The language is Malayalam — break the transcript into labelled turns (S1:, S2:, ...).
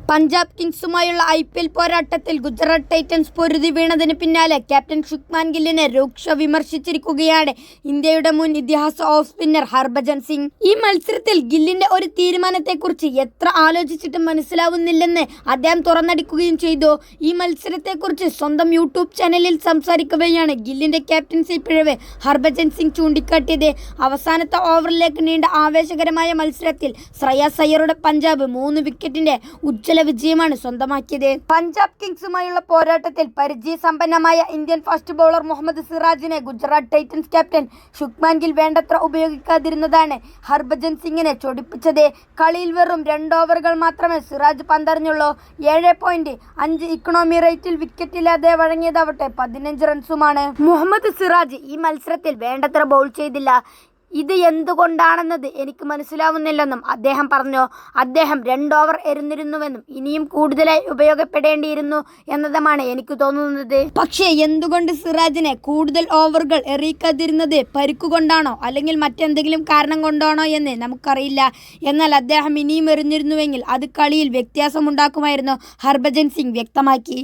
S1: പഞ്ചാബ് കിങ്സുമായുള്ള IPL പോരാട്ടത്തിൽ ഗുജറാത്ത് ടൈറ്റൻസ് പൊരുതി വീണതിന് പിന്നാലെ ക്യാപ്റ്റൻ ശുഭ്മാൻ ഗില്ലിനെ രൂക്ഷ വിമർശിച്ചിരിക്കുകയാണ് ഇന്ത്യയുടെ മുൻ ഇതിഹാസ ഓഫ് സ്പിന്നർ ഹർഭജൻ സിംഗ്. ഈ മത്സരത്തിൽ ഗില്ലിന്റെ ഒരു തീരുമാനത്തെക്കുറിച്ച് എത്ര ആലോചിച്ചിട്ടും മനസ്സിലാവുന്നില്ലെന്ന് അദ്ദേഹം തുറന്നടിക്കുകയും ചെയ്തു. ഈ മത്സരത്തെക്കുറിച്ച് സ്വന്തം യൂട്യൂബ് ചാനലിൽ സംസാരിക്കവെയാണ് ഗില്ലിന്റെ ക്യാപ്റ്റൻസി പിഴവ് ഹർഭജൻ സിംഗ് ചൂണ്ടിക്കാട്ടിയത്. അവസാനത്തെ ഓവറിലേക്ക് നീണ്ട ആവേശകരമായ മത്സരത്തിൽ ശ്രേയസ് അയ്യരുടെ പഞ്ചാബ് 3 വിക്കറ്റിന്റെ ഉജ്ജ്വല വിജയമാണ് സ്വന്തമാക്കിയത്. പഞ്ചാബ് കിങ്സുമായുള്ള പോരാട്ടത്തിൽ പരിചയസമ്പന്നമായ ഇന്ത്യൻ ഫാസ്റ്റ് ബൗളർ മുഹമ്മദ് സിറാജിനെ ഗുജറാത്ത് ടൈറ്റൻസ് ക്യാപ്റ്റൻ ശുഭ്മാൻ ഗിൽ വേണ്ടത്ര ഉപയോഗിക്കാതിരുന്നതാണ് ഹർഭജൻ സിംഗിനെ ചൊടിപ്പിച്ചത്. കളിയിൽ വെറും 2 ഓവറുകൾ മാത്രമേ സിറാജ് പന്തെറിഞ്ഞുള്ളൂ. 7.5 ഇക്കണോമി റേറ്റിൽ വിക്കറ്റില്ലാതെ വഴങ്ങിയതാവട്ടെ 15 റൺസുമാണ്. മുഹമ്മദ് സിറാജ് ഈ മത്സരത്തിൽ വേണ്ടത്ര ബൗൾ ചെയ്തില്ല. ഇത് എന്തുകൊണ്ടാണെന്നത് എനിക്ക് മനസ്സിലാവുന്നില്ലെന്നും അദ്ദേഹം പറഞ്ഞു. അദ്ദേഹം 2 ഓവർ എറിഞ്ഞിരുന്നുവെന്നും ഇനിയും കൂടുതലായി ഉപയോഗപ്പെടേണ്ടിയിരുന്നു എന്നതുമാണ് എനിക്ക് തോന്നുന്നത്. പക്ഷേ എന്തുകൊണ്ട് സിറാജിനെ കൂടുതൽ ഓവറുകൾ എറിയിക്കാതിരുന്നത് പരിക്കുകൊണ്ടാണോ അല്ലെങ്കിൽ മറ്റെന്തെങ്കിലും കാരണം കൊണ്ടാണോ എന്ന് നമുക്കറിയില്ല. എന്നാൽ അദ്ദേഹം ഇനിയും എറിഞ്ഞിരുന്നുവെങ്കിൽ അത് കളിയിൽ വ്യത്യാസമുണ്ടാക്കുമായിരുന്നു ഹർഭജൻ സിംഗ് വ്യക്തമാക്കി.